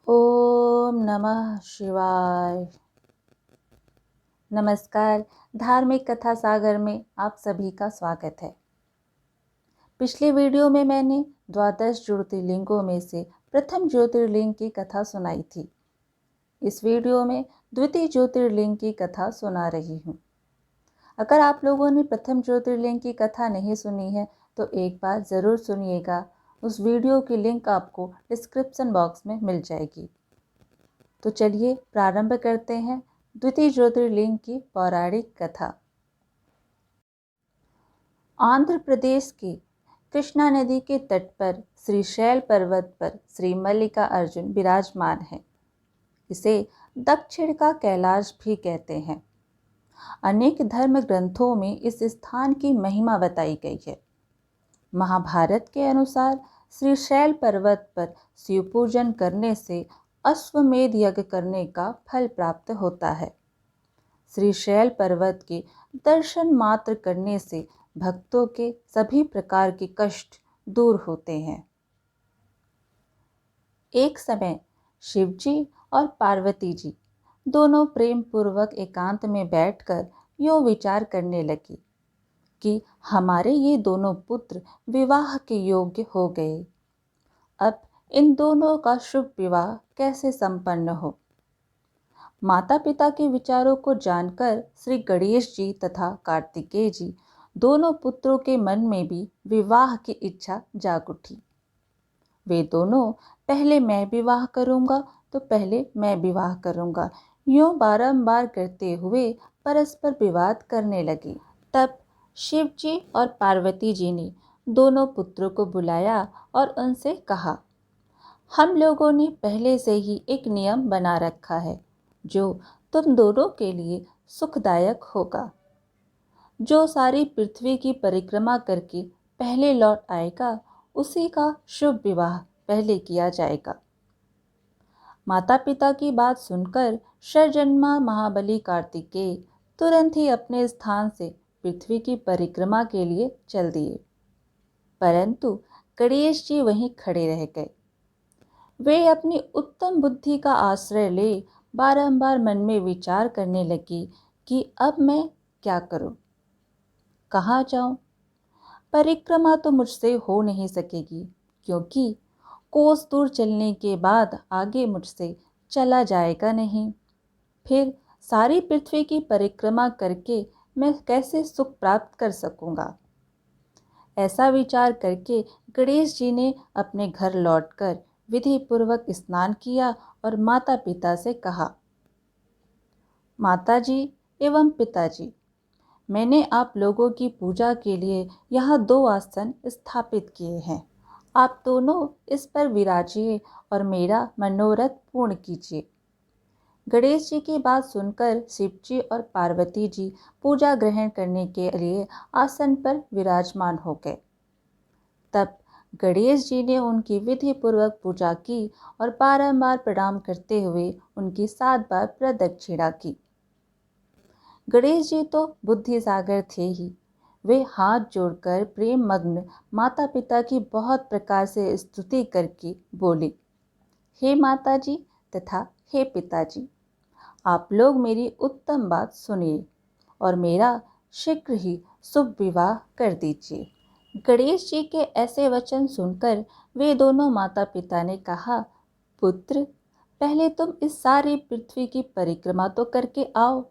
ओम नमः शिवाय। नमस्कार। धार्मिक कथा सागर में आप सभी का स्वागत है। पिछले वीडियो में मैंने द्वादश ज्योतिर्लिंगों में से प्रथम ज्योतिर्लिंग की कथा सुनाई थी। इस वीडियो में द्वितीय ज्योतिर्लिंग की कथा सुना रही हूँ। अगर आप लोगों ने प्रथम ज्योतिर्लिंग की कथा नहीं सुनी है तो एक बार ज़रूर सुनिएगा। उस वीडियो की लिंक आपको डिस्क्रिप्शन बॉक्स में मिल जाएगी। तो चलिए प्रारंभ करते हैं द्वितीय ज्योतिर्लिंग की पौराणिक कथा। आंध्र प्रदेश के कृष्णा नदी के तट पर श्रीशैल पर्वत पर श्री मल्लिका अर्जुन विराजमान है। इसे दक्षिण का कैलाश भी कहते हैं। अनेक धर्म ग्रंथों में इस स्थान की महिमा बताई गई है। महाभारत के अनुसार श्रीशैल पर्वत पर शिव पूजन करने से अश्वमेध यज्ञ करने का फल प्राप्त होता है। श्रीशैल पर्वत के दर्शन मात्र करने से भक्तों के सभी प्रकार के कष्ट दूर होते हैं। एक समय शिवजी और पार्वती जी दोनों प्रेम पूर्वक एकांत में बैठकर यूं विचार करने लगी कि हमारे ये दोनों पुत्र विवाह के योग्य हो गए। अब इन दोनों का शुभ विवाह कैसे संपन्न हो। माता पिता के विचारों को जानकर श्री गणेश जी तथा कार्तिकेय जी दोनों पुत्रों के मन में भी विवाह की इच्छा जाग उठी। वे दोनों पहले मैं विवाह करूंगा तो पहले मैं विवाह करूंगा यूं बारंबार करते हुए परस्पर विवाद करने लगे। तब शिव जी और पार्वती जी ने दोनों पुत्रों को बुलाया और उनसे कहा, हम लोगों ने पहले से ही एक नियम बना रखा है जो तुम दोनों के लिए सुखदायक होगा। जो सारी पृथ्वी की परिक्रमा करके पहले लौट आएगा उसी का शुभ विवाह पहले किया जाएगा। माता पिता की बात सुनकर शरजन्मा महाबली कार्तिकेय तुरंत ही अपने स्थान से पृथ्वी की परिक्रमा के लिए चल दिए, परंतु गणेश जी वहीं खड़े रह गए। वे अपनी उत्तम बुद्धि का आश्रय ले बारंबार मन में विचार करने लगी कि अब मैं क्या करूं, कहाँ जाऊं। परिक्रमा तो मुझसे हो नहीं सकेगी क्योंकि कोस दूर चलने के बाद आगे मुझसे चला जाएगा नहीं। फिर सारी पृथ्वी की परिक्रमा करके मैं कैसे सुख प्राप्त कर सकूंगा। ऐसा विचार करके गणेश जी ने अपने घर लौटकर विधि पूर्वक स्नान किया और माता पिता से कहा, माताजी एवं पिताजी, मैंने आप लोगों की पूजा के लिए यहाँ 2 आसन स्थापित किए हैं। आप दोनों इस पर विराजिए और मेरा मनोरथ पूर्ण कीजिए। गणेश जी की बात सुनकर शिव जी और पार्वती जी पूजा ग्रहण करने के लिए आसन पर विराजमान हो गए। तब गणेश जी ने उनकी विधि पूर्वक पूजा की और बारंबार प्रणाम करते हुए उनकी 7 बार प्रदक्षिणा की। गणेश जी तो बुद्धि सागर थे ही। वे हाथ जोड़कर प्रेम मग्न माता पिता की बहुत प्रकार से स्तुति करके बोले, हे माता जी तथा हे पिताजी, आप लोग मेरी उत्तम बात सुनिए और मेरा शीघ्र ही शुभ विवाह कर दीजिए। गणेश जी के ऐसे वचन सुनकर वे दोनों माता पिता ने कहा, पुत्र, पहले तुम इस सारी पृथ्वी की परिक्रमा तो करके आओ।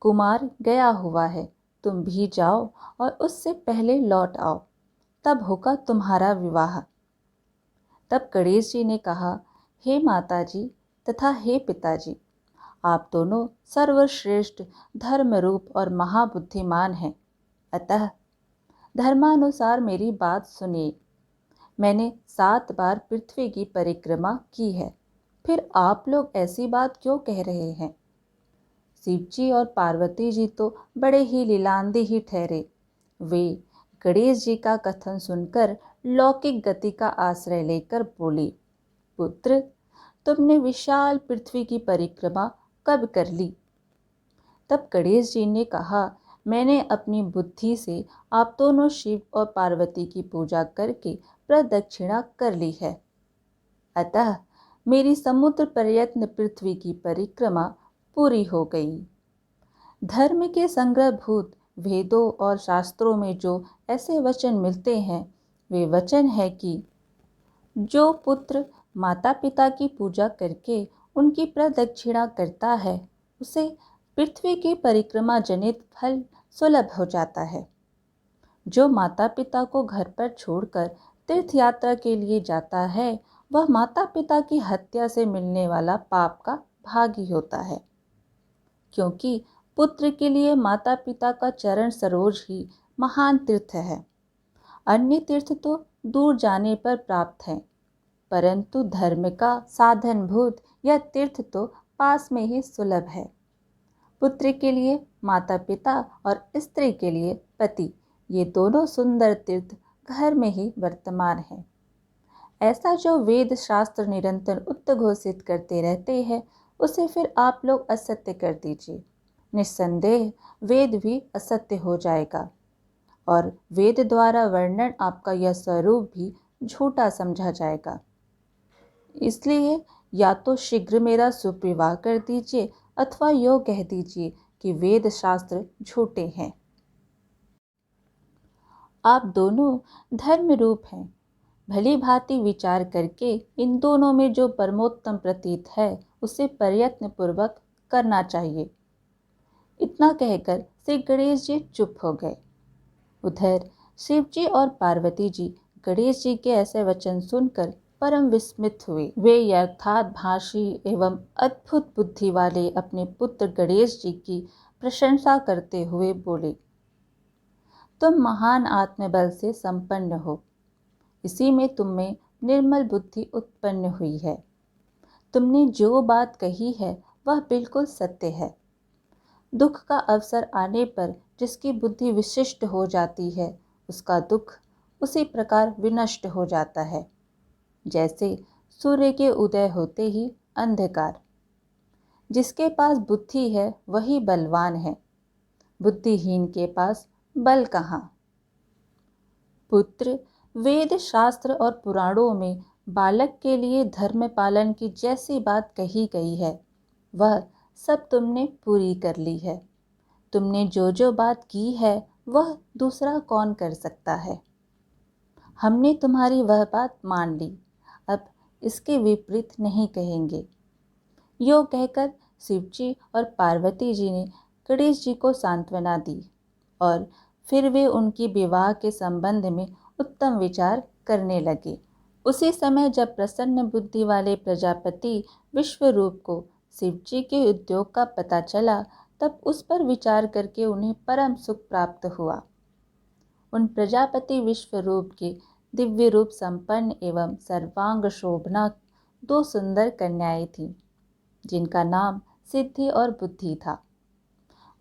कुमार गया हुआ है, तुम भी जाओ और उससे पहले लौट आओ, तब होगा तुम्हारा विवाह। तब गणेश जी ने कहा, हे माता जी तथा हे पिताजी, आप दोनों सर्वश्रेष्ठ धर्म रूप और महाबुद्धिमान हैं, अतः धर्मानुसार मेरी बात सुनिए। मैंने 7 बार पृथ्वी की परिक्रमा की है, फिर आप लोग ऐसी बात क्यों कह रहे हैं। शिव जी और पार्वती जी तो बड़े ही लीलांधी ही ठहरे। वे गणेश जी का कथन सुनकर लौकिक गति का आश्रय लेकर बोले, पुत्र, तुमने विशाल पृथ्वी की परिक्रमा कब कर ली। तब गणेश जी ने कहा, मैंने अपनी बुद्धि से आप दोनों शिव और पार्वती की पूजा करके प्रदक्षिणा कर ली है, अतः मेरी समुद्र प्रयत्न पृथ्वी की परिक्रमा पूरी हो गई। धर्म के संग्रहभूत वेदों और शास्त्रों में जो ऐसे वचन मिलते हैं, वे वचन है कि जो पुत्र माता पिता की पूजा करके उनकी प्रदक्षिणा करता है, उसे पृथ्वी की परिक्रमा जनित फल सुलभ हो जाता है। जो माता पिता को घर पर छोड़कर तीर्थ यात्रा के लिए जाता है, वह माता पिता की हत्या से मिलने वाला पाप का भागी होता है, क्योंकि पुत्र के लिए माता पिता का चरण सरोज ही महान तीर्थ है। अन्य तीर्थ तो दूर जाने पर प्राप्त हैं, परंतु धर्म का साधनभूत यह तीर्थ तो पास में ही सुलभ है। पुत्र के लिए माता पिता और स्त्री के लिए पति, ये दोनों सुंदर तीर्थ घर में ही वर्तमान हैं। ऐसा जो वेद शास्त्र निरंतर उद्घोषित करते रहते हैं, उसे फिर आप लोग असत्य कर दीजिए। निस्संदेह वेद भी असत्य हो जाएगा और वेद द्वारा वर्णन आपका यह स्वरूप भी झूठा समझा जाएगा। इसलिए या तो शीघ्र मेरा सुविवाह कर दीजिए अथवा यो कह दीजिए कि वेद शास्त्र झूठे हैं। आप दोनों धर्म रूप हैं। भली भांति विचार करके इन दोनों में जो परमोत्तम प्रतीत है, उसे प्रयत्न पूर्वक करना चाहिए। इतना कहकर श्री गणेश जी चुप हो गए। उधर शिव जी और पार्वती जी गणेश जी के ऐसे वचन सुनकर परम विस्मित हुए। वे यथार्थ भाषी एवं अद्भुत बुद्धि वाले अपने पुत्र गणेश जी की प्रशंसा करते हुए बोले, तुम महान आत्मबल से संपन्न हो, इसी में तुम में निर्मल बुद्धि उत्पन्न हुई है। तुमने जो बात कही है वह बिल्कुल सत्य है। दुख का अवसर आने पर जिसकी बुद्धि विशिष्ट हो जाती है, उसका दुख उसी प्रकार विनष्ट हो जाता है, जैसे सूर्य के उदय होते ही अंधकार। जिसके पास बुद्धि है वही बलवान है, बुद्धिहीन के पास बल कहाँ। पुत्र, वेद शास्त्र और पुराणों में बालक के लिए धर्म पालन की जैसी बात कही गई है, वह सब तुमने पूरी कर ली है। तुमने जो जो बात की है वह दूसरा कौन कर सकता है। हमने तुम्हारी वह बात मान ली, अब इसके विपरीत नहीं कहेंगे। यो कहकर शिवजी और पार्वती जी ने गणेश जी को सांत्वना दी और फिर वे उनकी विवाह के संबंध में उत्तम विचार करने लगे। उसी समय जब प्रसन्न बुद्धि वाले प्रजापति विश्वरूप को शिवजी के उद्योग का पता चला, तब उस पर विचार करके उन्हें परम सुख प्राप्त हुआ। उन प्रजापति विश्वरूप के दिव्य रूप संपन्न एवं सर्वांग शोभना दो सुंदर कन्याएं थीं, जिनका नाम सिद्धि और बुद्धि था।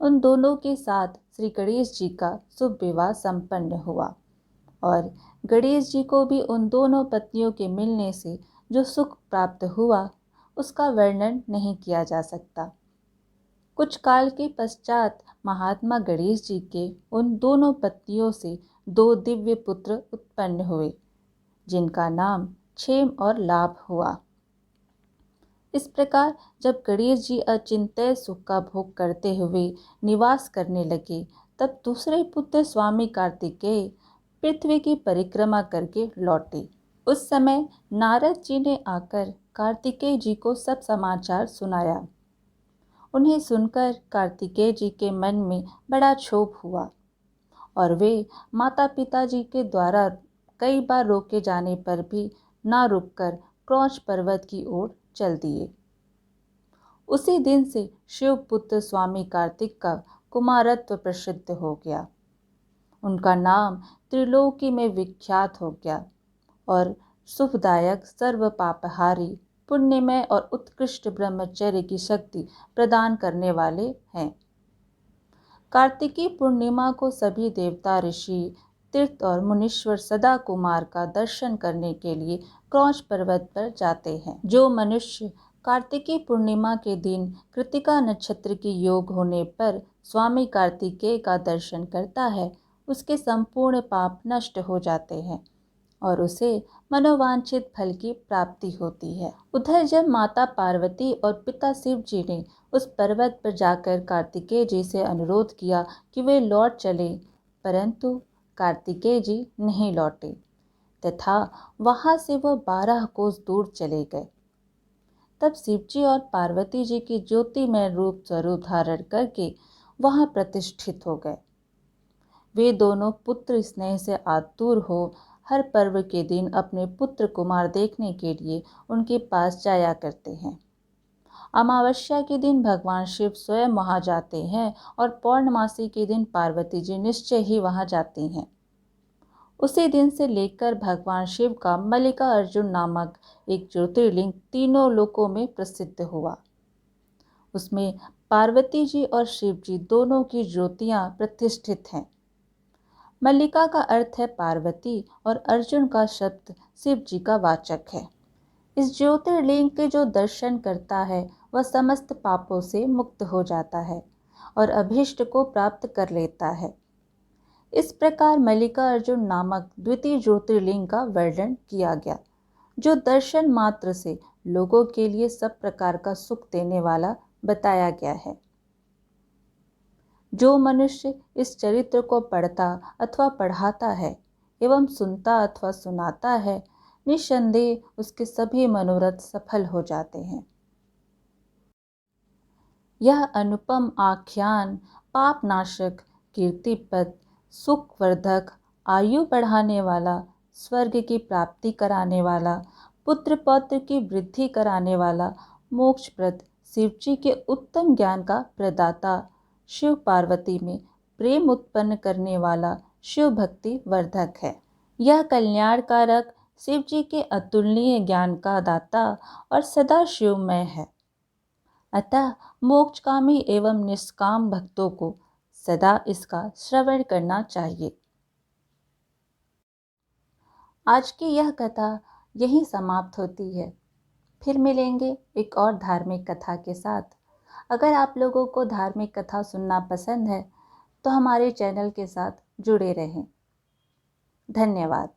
उन दोनों के साथ श्री गणेश जी का शुभ विवाह संपन्न हुआ और गणेश जी को भी उन दोनों पत्नियों के मिलने से जो सुख प्राप्त हुआ, उसका वर्णन नहीं किया जा सकता। कुछ काल के पश्चात महात्मा गणेश जी के उन दोनों पत्नियों से दो दिव्य पुत्र उत्पन्न हुए, जिनका नाम क्षेम और लाभ हुआ। इस प्रकार जब गणेश जी अचिंत्य सुख का भोग करते हुए निवास करने लगे, तब दूसरे पुत्र स्वामी कार्तिकेय पृथ्वी की परिक्रमा करके लौटे। उस समय नारद जी ने आकर कार्तिकेय जी को सब समाचार सुनाया। उन्हें सुनकर कार्तिकेय जी के मन में बड़ा क्षोभ हुआ और वे माता पिता जी के द्वारा कई बार रोके जाने पर भी ना रुककर क्रौंच पर्वत की ओर चल दिए। उसी दिन से शिव पुत्र स्वामी कार्तिक का कुमारत्व प्रसिद्ध हो गया। उनका नाम त्रिलोकी में विख्यात हो गया और शुभदायक, सर्व पापहारी, पुण्यमय और उत्कृष्ट ब्रह्मचर्य की शक्ति प्रदान करने वाले हैं। कार्तिकी पूर्णिमा को सभी देवता, ऋषि, तीर्थ और मुनीश्वर सदा कुमार का दर्शन करने के लिए क्रौंच पर्वत पर जाते हैं। जो मनुष्य कार्तिकी पूर्णिमा के दिन कृतिका नक्षत्र की योग होने पर स्वामी कार्तिकेय का दर्शन करता है, उसके संपूर्ण पाप नष्ट हो जाते हैं। और उसे मनोवांछित फल की प्राप्ति होती है। उधर जब माता पार्वती और पिता शिव जी ने उस पर्वत पर जाकर कार्तिकेय जी से अनुरोध किया कि वे लौट चले, परंतु कार्तिकेय जी नहीं लौटे तथा वहां से वो 12 कोस दूर चले गए। तब शिव जी और पार्वती जी की ज्योतिमय रूप स्वरूप धारण करके वहां प्रतिष्ठित हो गए। वे दोनों पुत्र स्नेह से आतुर हो हर पर्व के दिन अपने पुत्र कुमार देखने के लिए उनके पास जाया करते हैं। अमावस्या के दिन भगवान शिव स्वयं वहां जाते हैं और पौर्णमासी के दिन पार्वती जी निश्चय ही वहां जाती हैं। उसी दिन से लेकर भगवान शिव का मल्लिका अर्जुन नामक एक ज्योतिर्लिंग तीनों लोकों में प्रसिद्ध हुआ। उसमें पार्वती जी और शिव जी दोनों की ज्योतियां प्रतिष्ठित हैं। मल्लिका का अर्थ है पार्वती और अर्जुन का शब्द शिव जी का वाचक है। इस ज्योतिर्लिंग के जो दर्शन करता है वह समस्त पापों से मुक्त हो जाता है और अभीष्ट को प्राप्त कर लेता है। इस प्रकार मल्लिका अर्जुन नामक द्वितीय ज्योतिर्लिंग का वर्णन किया गया, जो दर्शन मात्र से लोगों के लिए सब प्रकार का सुख देने वाला बताया गया है। जो मनुष्य इस चरित्र को पढ़ता अथवा पढ़ाता है एवं सुनता अथवा सुनाता है, निस्संदेह उसके सभी मनोरथ सफल हो जाते हैं। यह अनुपम आख्यान पापनाशक, कीर्तिपद, सुखवर्धक, आयु बढ़ाने वाला, स्वर्ग की प्राप्ति कराने वाला, पुत्र पौत्र की वृद्धि कराने वाला, मोक्षप्रद, शिवजी के उत्तम ज्ञान का प्रदाता, शिव पार्वती में प्रेम उत्पन्न करने वाला, शिव भक्ति वर्धक है। यह कल्याणकारक, शिव जी के अतुलनीय ज्ञान का दाता और सदा शिवमय है। अतः मोक्षकामी एवं निष्काम भक्तों को सदा इसका श्रवण करना चाहिए। आज की यह कथा यहीं समाप्त होती है। फिर मिलेंगे एक और धार्मिक कथा के साथ। अगर आप लोगों को धार्मिक कथा सुनना पसंद है तो हमारे चैनल के साथ जुड़े रहें। धन्यवाद।